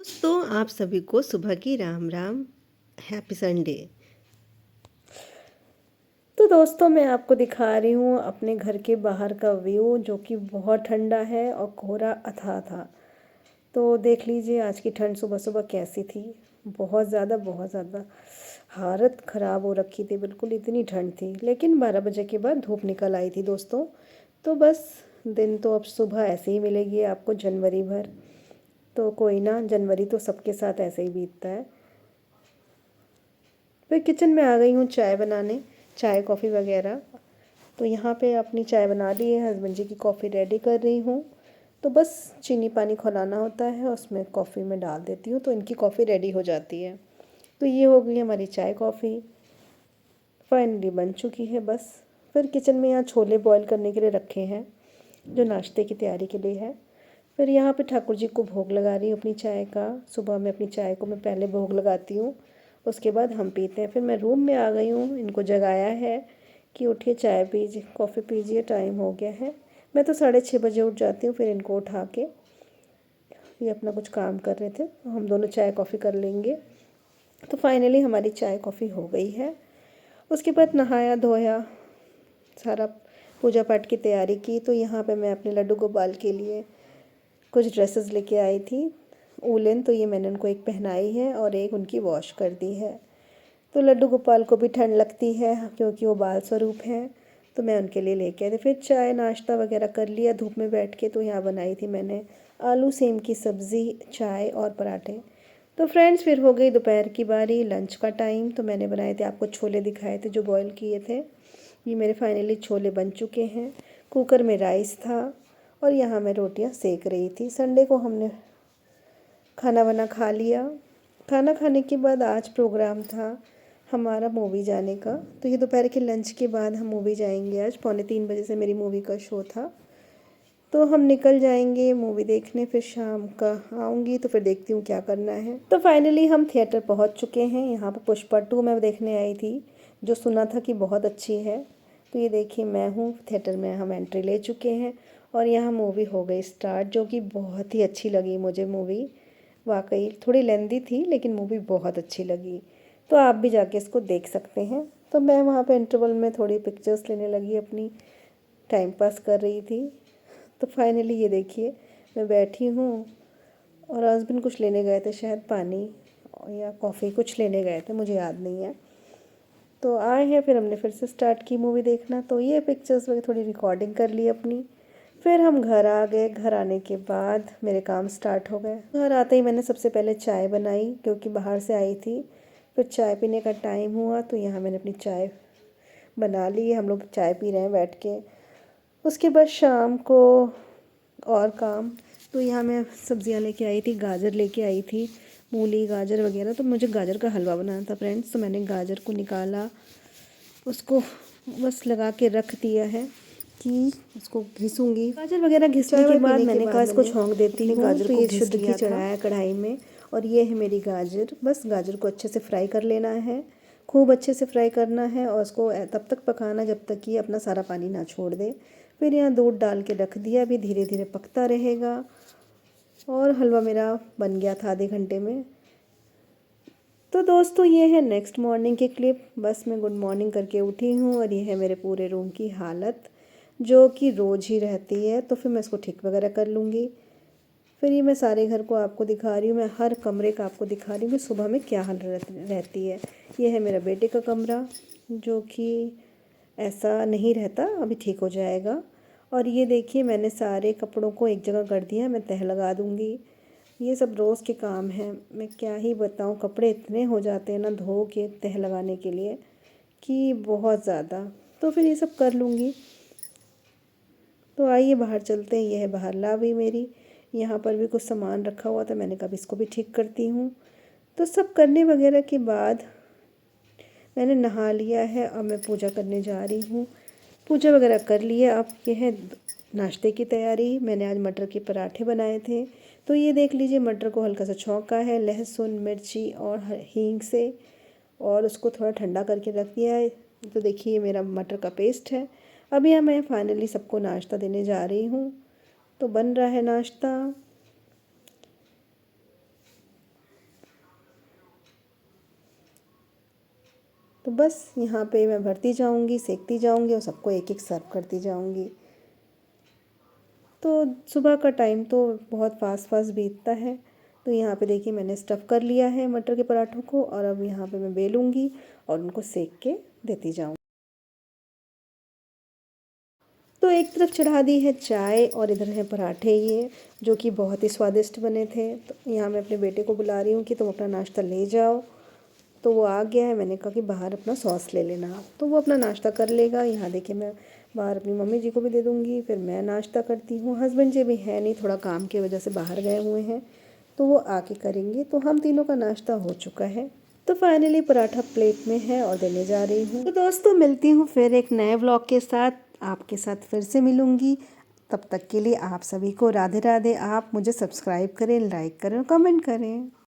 दोस्तों आप सभी को सुबह की राम राम। Happy Sunday. तो दोस्तों मैं आपको दिखा रही हूँ अपने घर के बाहर का व्यू जो कि बहुत ठंडा है और कोहरा अथाह था। तो देख लीजिए आज की ठंड सुबह सुबह कैसी थी। बहुत ज़्यादा हालत ख़राब हो रखी थी, बिल्कुल इतनी ठंड थी। लेकिन 12 बजे के बाद धूप निकल आई थी दोस्तों। तो बस दिन तो अब सुबह ऐसे ही मिलेगी आपको जनवरी भर। तो कोई ना, जनवरी तो सबके साथ ऐसे ही बीतता है। फिर किचन में आ गई हूँ चाय बनाने, चाय कॉफ़ी वगैरह। तो यहाँ पे अपनी चाय बना ली है, हस्बैंड जी की कॉफ़ी रेडी कर रही हूँ। तो बस चीनी पानी खौलाना होता है, उसमें कॉफ़ी में डाल देती हूँ तो इनकी कॉफ़ी रेडी हो जाती है। तो ये हो गई हमारी चाय कॉफ़ी, फाइनली बन चुकी है। बस फिर किचन में यहाँ छोले बॉईल करने के लिए रखे हैं जो नाश्ते की तैयारी के लिए है। फिर यहाँ पे ठाकुर जी को भोग लगा रही हूँ अपनी चाय का। सुबह में अपनी चाय को मैं पहले भोग लगाती हूँ, उसके बाद हम पीते हैं। फिर मैं रूम में आ गई हूँ, इनको जगाया है कि उठिए चाय पीजिए, कॉफ़ी पीजिए, टाइम हो गया है। मैं तो 6:30 बजे उठ जाती हूँ। फिर इनको उठा के ये अपना कुछ काम कर रहे थे, तो हम दोनों चाय कॉफ़ी कर लेंगे। तो फाइनली हमारी चाय कॉफ़ी हो गई है। उसके बाद नहाया धोया, सारा पूजा पाठ की तैयारी की। तो यहाँ पे मैं अपने लड्डू गोपाल के लिए कुछ ड्रेसेस लेके आई थी वूलन। तो ये मैंने उनको एक पहनाई है और एक उनकी वॉश कर दी है। तो लड्डू गोपाल को भी ठंड लगती है क्योंकि वो बाल स्वरूप हैं। तो मैं उनके लिए लेके आई थी। फिर चाय नाश्ता वगैरह कर लिया धूप में बैठ के। तो यहाँ बनाई थी मैंने आलू सेम की सब्ज़ी, चाय और पराठे। तो फ्रेंड्स फिर हो गई दोपहर की बारी, लंच का टाइम। तो मैंने बनाए थे, आपको छोले दिखाए थे जो बॉईल किए थे। ये मेरे फाइनली छोले बन चुके हैं। कुकर में राइस था और यहाँ मैं रोटियाँ सेक रही थी। संडे को हमने खाना वाना खा लिया। खाना खाने के बाद आज प्रोग्राम था हमारा मूवी जाने का। तो ये दोपहर के लंच के बाद हम मूवी जाएंगे। आज 2:45 बजे से मेरी मूवी का शो था। तो हम निकल जाएंगे मूवी देखने। फिर शाम का आऊँगी तो फिर देखती हूँ क्या करना है। तो फाइनली हम थिएटर पहुँच चुके हैं। यहाँ पर पुष्पा 2 मैं देखने आई थी, जो सुना था कि बहुत अच्छी है। तो ये देखिए मैं हूँ थिएटर में, हम एंट्री ले चुके हैं और यहाँ मूवी हो गई स्टार्ट, जो कि बहुत ही अच्छी लगी मुझे मूवी। वाकई थोड़ी लेंदी थी लेकिन मूवी बहुत अच्छी लगी। तो आप भी जाके इसको देख सकते हैं। तो मैं वहाँ पे इंटरवल में थोड़ी पिक्चर्स लेने लगी, अपनी टाइम पास कर रही थी। तो फाइनली ये देखिए मैं बैठी हूँ और हस्बैंड कुछ लेने गए थे, शायद पानी या कॉफ़ी कुछ लेने गए थे, मुझे याद नहीं है। तो आए हैं, फिर हमने फिर से स्टार्ट की मूवी देखना। तो ये पिक्चर्स वगैरह थोड़ी रिकॉर्डिंग कर ली अपनी। फिर हम घर आ गए। घर आने के बाद मेरे काम स्टार्ट हो गए। घर आते ही मैंने सबसे पहले चाय बनाई क्योंकि बाहर से आई थी। फिर चाय पीने का टाइम हुआ तो यहाँ मैंने अपनी चाय बना ली। हम लोग चाय पी रहे हैं बैठ के। उसके बाद शाम को और काम। तो यहाँ मैं सब्जियाँ लेके आई थी, गाजर लेके आई थी, मूली गाजर वगैरह। तो मुझे गाजर का हलवा बनाना था फ्रेंड्स। तो मैंने गाजर को निकाला, उसको बस लगा के रख दिया है कि उसको घिसूँगी। गाजर वगैरह घिसने के बाद मैंने कहा इसको छौंक देती हूँ। तो ये शुद्ध घी चढ़ाया कढ़ाई में और ये है मेरी गाजर। बस गाजर को अच्छे से फ्राई कर लेना है, खूब अच्छे से फ्राई करना है और उसको तब तक पकाना जब तक कि अपना सारा पानी ना छोड़ दे। फिर यहाँ दूध डाल के रख दिया, अभी धीरे धीरे पकता रहेगा। और हलवा मेरा बन गया था आधे घंटे में। तो दोस्तों ये है नेक्स्ट मॉर्निंग की क्लिप। बस मैं गुड मॉर्निंग करके उठी हूँ और ये है मेरे पूरे रूम की हालत, जो कि रोज़ ही रहती है। तो फिर मैं इसको ठीक वगैरह कर लूँगी। फिर ये मैं सारे घर को आपको दिखा रही हूँ, मैं हर कमरे का आपको दिखा रही हूँ कि सुबह में क्या हालत रहती है। ये है मेरा बेटे का कमरा, जो कि ऐसा नहीं रहता, अभी ठीक हो जाएगा। और ये देखिए मैंने सारे कपड़ों को एक जगह कर दिया, मैं तह लगा दूँगी। ये सब रोज़ के काम हैं, मैं क्या ही बताऊँ। कपड़े इतने हो जाते हैं ना धो के तह लगाने के लिए कि बहुत ज़्यादा। तो फिर ये सब कर लूँगी। तो आइए बाहर चलते हैं। ये है बाहर लावी मेरी। यहाँ पर भी कुछ सामान रखा हुआ था, मैंने कहा इसको भी ठीक करती हूँ। तो सब करने वगैरह के बाद मैंने नहा लिया है। अब मैं पूजा करने जा रही हूँ। पूजा वगैरह कर लिया। अब ये है नाश्ते की तैयारी। मैंने आज मटर के पराठे बनाए थे। तो ये देख लीजिए मटर को हल्का सा छौंका है लहसुन मिर्ची और हींग से, और उसको थोड़ा ठंडा करके रख दिया है। तो देखिए मेरा मटर का पेस्ट है। अब यहाँ मैं फाइनली सबको नाश्ता देने जा रही हूँ। तो बन रहा है नाश्ता। तो बस यहाँ पे मैं भरती जाऊँगी, सेकती जाऊँगी और सबको एक एक सर्व करती जाऊँगी। तो सुबह का टाइम तो बहुत फास्ट फास्ट बीतता है। तो यहाँ पे देखिए मैंने स्टफ़ कर लिया है मटर के पराठों को और अब यहाँ पे मैं बेलूँगी और उनको सेक के देती जाऊँ। तो एक तरफ चढ़ा दी है चाय और इधर है पराठे ये, जो कि बहुत ही स्वादिष्ट बने थे। तो यहाँ मैं अपने बेटे को बुला रही हूँ कि तुम अपना नाश्ता ले जाओ। तो वो आ गया है, मैंने कहा कि बाहर अपना सॉस ले लेना, तो वो अपना नाश्ता कर लेगा। यहाँ देखिए मैं बाहर अपनी मम्मी जी को भी दे दूँगी, फिर मैं नाश्ता करती हूँ। हस्बैंड जी भी है नहीं, थोड़ा काम की वजह से बाहर गए हुए हैं, तो वो आके करेंगे। तो हम तीनों का नाश्ता हो चुका है। तो फाइनली पराठा प्लेट में है और देने जा रही हूँ। तो दोस्तों मिलती हूँ फिर एक नए व्लॉग के साथ, आपके साथ फिर से मिलूँगी। तब तक के लिए आप सभी को राधे राधे। आप मुझे सब्सक्राइब करें, लाइक करें और कमेंट करें।